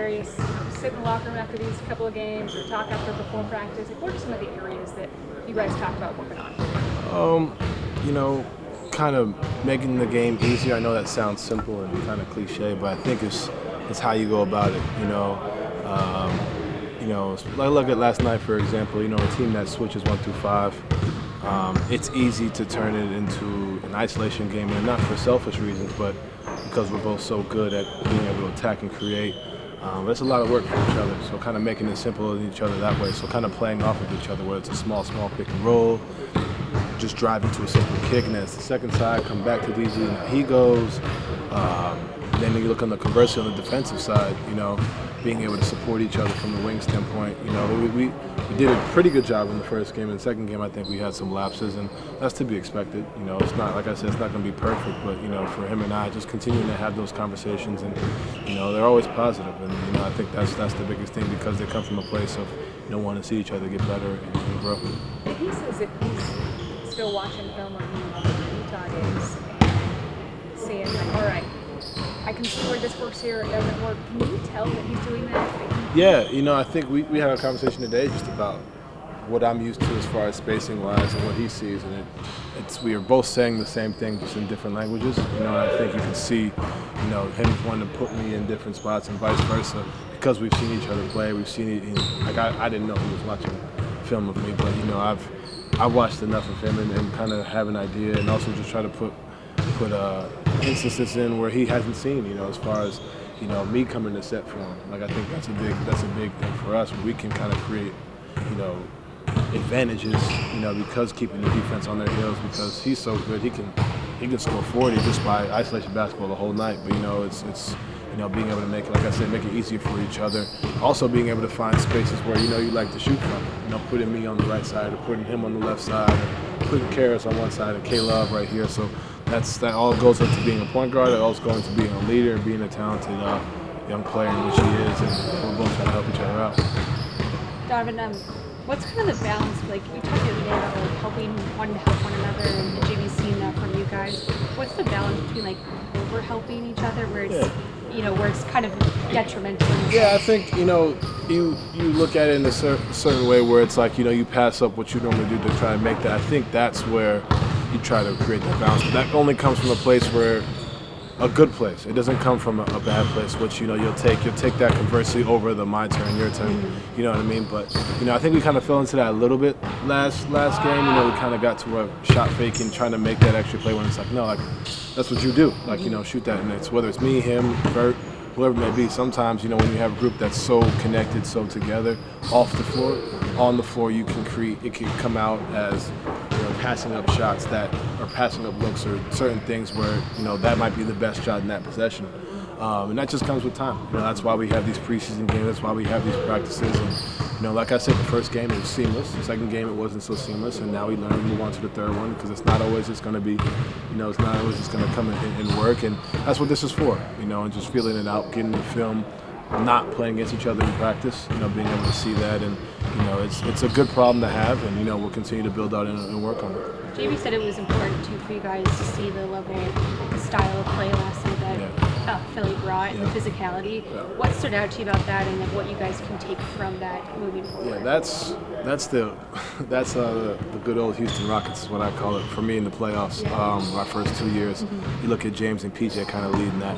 Cavaliers sit in the locker room after these couple of games or talk after before practice? Like, what are some of the areas that you guys talk about working on? You know, kind of making the game easier. I know that sounds simple and kind of cliche, but I think it's how you go about it. Like look at last night, for example. A team that switches 1 through 5. It's easy to turn it into an isolation game, and not for selfish reasons, but because we're both so good at being able to attack and create. But it's a lot of work for each other, so kind of making it simple in each other that way. So kind of playing off of each other, whether it's a small pick and roll, just driving to a simple kick, and then it's the second side, come back to DZ, and he goes. Then you look on the conversely on the defensive side, being able to support each other from the wing standpoint. We did a pretty good job in the first game. In the second game, I think we had some lapses, and that's to be expected. It's not, like I said, it's not going to be perfect, but for him and I, just continuing to have those conversations, and they're always positive, and I think that's the biggest thing, because they come from a place of wanting to see each other get better and grow. He says if he's still watching film of Utah games and seeing like, all right, I can see where this works here, it doesn't work. Can you tell that he's doing that? Yeah, I think we had a conversation today just about what I'm used to as far as spacing wise and what he sees, and we are both saying the same thing just in different languages. And I think you can see, him wanting to put me in different spots and vice versa, because we've seen each other play. We've seen it. Like I didn't know he was watching film of me, but I've watched enough of him and kind of have an idea, and also just try to put instances in where he hasn't seen. As far as me coming to set for him. Like I think that's a big thing for us. We can kind of create advantages, because keeping the defense on their heels, because he's so good. He can score 40 just by isolation basketball the whole night. But it's being able to make it, like I said, make it easier for each other. Also being able to find spaces where you like to shoot from. Putting me on the right side, or putting him on the left side, or putting Karras on one side and K-Love right here. So that all goes into being a point guard. It also goes into being a leader and being a talented young player, in which he is, and we're both trying to help each other out. Donovan, what's kind of the balance? Like you talked the other day about like helping one to help one another, and JV's seen that from you guys. What's the balance between like over helping each other, where it's where it's kind of detrimental? Yeah, I think you look at it in a certain way where it's like you pass up what you normally do to try and make that. I think that's where you try to create that balance. But that only comes from a place where a good place. It doesn't come from a bad place, which you'll take that conversely over the my turn, your turn. You know what I mean? But I think we kind of fell into that a little bit last game. We kind of got to a shot faking, trying to make that extra play when it's like, no, like that's what you do. Like shoot that, and it's whether it's me, him, Bert, whoever it may be. Sometimes when you have a group that's so connected, so together, off the floor, on the floor, it can come out as passing up shots that or passing up looks or certain things where that might be the best shot in that possession, and that just comes with time. That's why we have these preseason games. That's why we have these practices. And like I said, the first game it was seamless. The second game it wasn't so seamless, and now we learn to move on to the third one, because it's not always just going to be, it's not always just going to come and work. And that's what this is for. And just feeling it out, getting the film, not playing against each other in practice. Being able to see that, and it's a good problem to have, and we'll continue to build out and work on it. JV said it was important too for you guys to see the level, the style of play last night that Philly brought, and the physicality. Yeah. What stood out to you about that, and then what you guys can take from that moving forward? Yeah, that's the good old Houston Rockets is what I call it for me in the playoffs. My first 2 years, you look at James and PJ kind of leading that.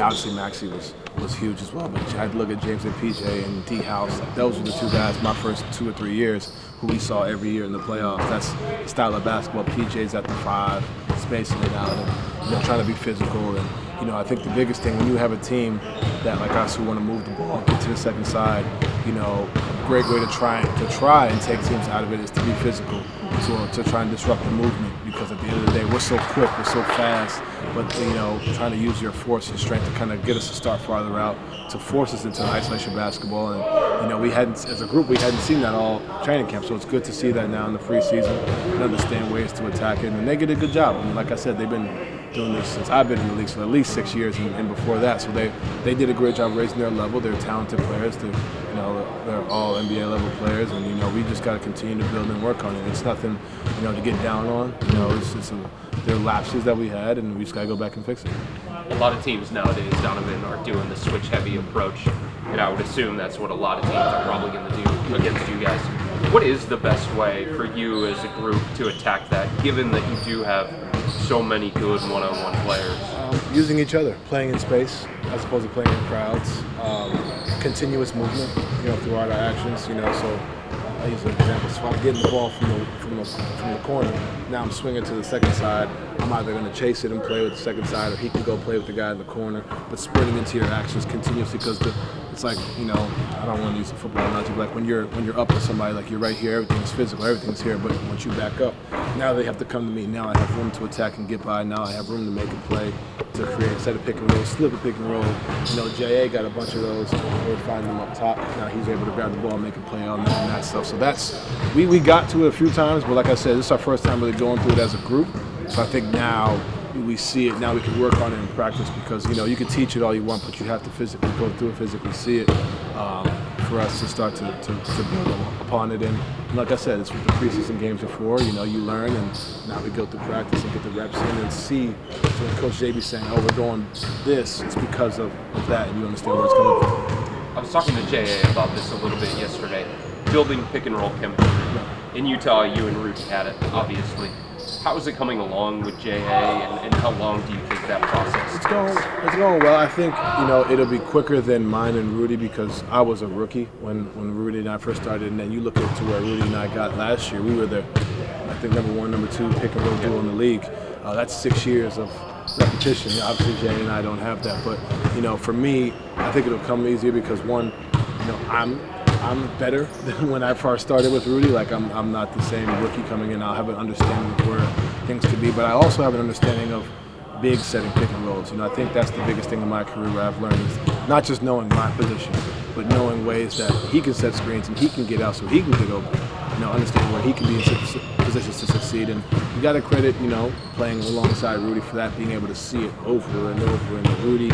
Obviously Maxey was huge as well, but I'd look at James and PJ and D House. Those were the two guys my first 2 or 3 years who we saw every year in the playoffs. That's the style of basketball. PJ's at the 5, spacing it out, and trying to be physical. And I think the biggest thing when you have a team that like us who want to move the ball, get to the second side, a great way to try and take teams out of it is to be physical, to try and disrupt the movement, because at the end of the day we're so quick, we're so fast, but trying to use your force, your strength to kind of get us to start farther out, to force us into isolation basketball. And we hadn't, as a group, we hadn't seen that all training camp, so it's good to see that now in the preseason and understand ways to attack it. And they did a good job. I mean, like I said, they've been doing this since I've been in the league, so at least 6 years and before that. So they did a great job raising their level. They're talented players. They're all NBA level players, and we just got to continue to build and work on it. It's nothing to get down on. It's there are lapses that we had, and we just got to go back and fix it. A lot of teams nowadays, Donovan, are doing the switch-heavy approach, and I would assume that's what a lot of teams are probably going to do against you guys. What is the best way for you as a group to attack that, given that you do have so many good one-on-one players? Using each other, playing in space as opposed to playing in crowds, continuous movement, throughout our actions, so I use an example. So if I'm getting the ball from the corner, now I'm swinging to the second side. I'm either going to chase it and play with the second side, or he can go play with the guy in the corner. But sprinting into your actions continuously, because it's like, I don't want to use the football analogy, but like when you're up with somebody, like you're right here, everything's physical, everything's here. But once you back up, now they have to come to me. Now I have room to attack and get by. Now I have room to make a play, to create a set of pick and roll, slip a pick and roll. J.A. got a bunch of those. We're finding them up top. Now he's able to grab the ball and make a play on that stuff. So we got to it a few times, but like I said, this is our first time really going through it as a group. So I think now we see it. Now we can work on it in practice, because you can teach it all you want, but you have to physically go through it, physically see it, for us to start to build upon it. And like I said, it's with the preseason games before. You learn, and now we go through practice and get the reps in and see. So when Coach JB saying, "Oh, we're doing this," it's because of that, and you understand where it's coming from. I was talking to J.A. about this a little bit yesterday. Building pick and roll chemistry. In Utah, you and Rudy had it, obviously. How is it coming along with J.A., and how long do you think that process It's going well. I think, it'll be quicker than mine and Rudy, because I was a rookie when Rudy and I first started, and then you look at to where Rudy and I got last year. We were the, I think, number 1, number 2 pick and roll duo in the league. That's 6 years of repetition. Obviously, Jay and I don't have that, but, for me, I think it'll come easier because, one, I'm better than when I first started with Rudy. Like, I'm not the same rookie coming in. I'll have an understanding of where things could be, but I also have an understanding of big setting pick and rolls. I think that's the biggest thing in my career where I've learned is not just knowing my position, but knowing ways that he can set screens and he can get out so he can get open. Understanding where he can be in positions to succeed. And you got to credit, playing alongside Rudy for that, being able to see it over and over. And Rudy,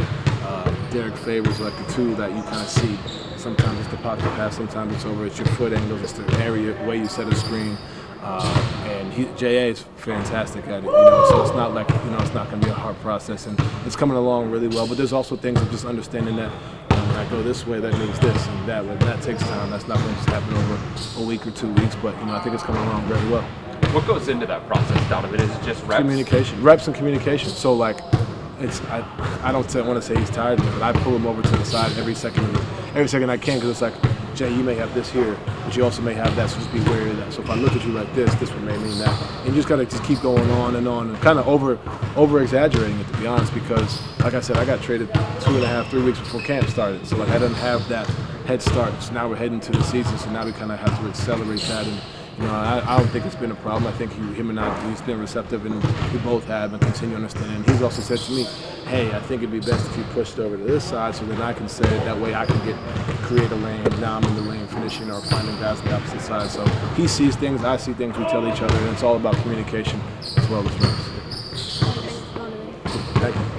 Derek Favors are like the two that you kind of see. Sometimes it's the pocket pass, sometimes it's over. It's your foot angles, it's the way you set a screen. And J.A. is fantastic at it, so it's not like, it's not going to be a hard process. And it's coming along really well. But there's also things of just understanding that when I go this way, that means this, and that way. And that takes time. That's not going to just happen over a week or 2 weeks. But, I think it's coming along very well. What goes into that process, Donovan? Is it just reps? Communication. Reps and communication. So, like, I don't want to say he's tired of me, but I pull him over to the side every second I can, because it's like, Jay, you may have this here, but you also may have that, so just be wary of that. So if I look at you like this one may mean that. And you just got to just keep going on and kind of over-exaggerating it, to be honest, because, like I said, I got traded 2.5, 3 weeks before camp started. So, like, I didn't have that head start. So now we're heading to the season, so now we kind of have to accelerate that. And, I don't think it's been a problem. I think him and I, he's been receptive, and we both have, and continue understanding. And he's also said to me, hey, I think it'd be best if you pushed over to this side so that I can set it. That way I can create a lane. Now I'm in the lane finishing or finding guys on the opposite side. So he sees things, I see things, we tell each other, and it's all about communication as well as reps. Thanks, Donovan. Thank you.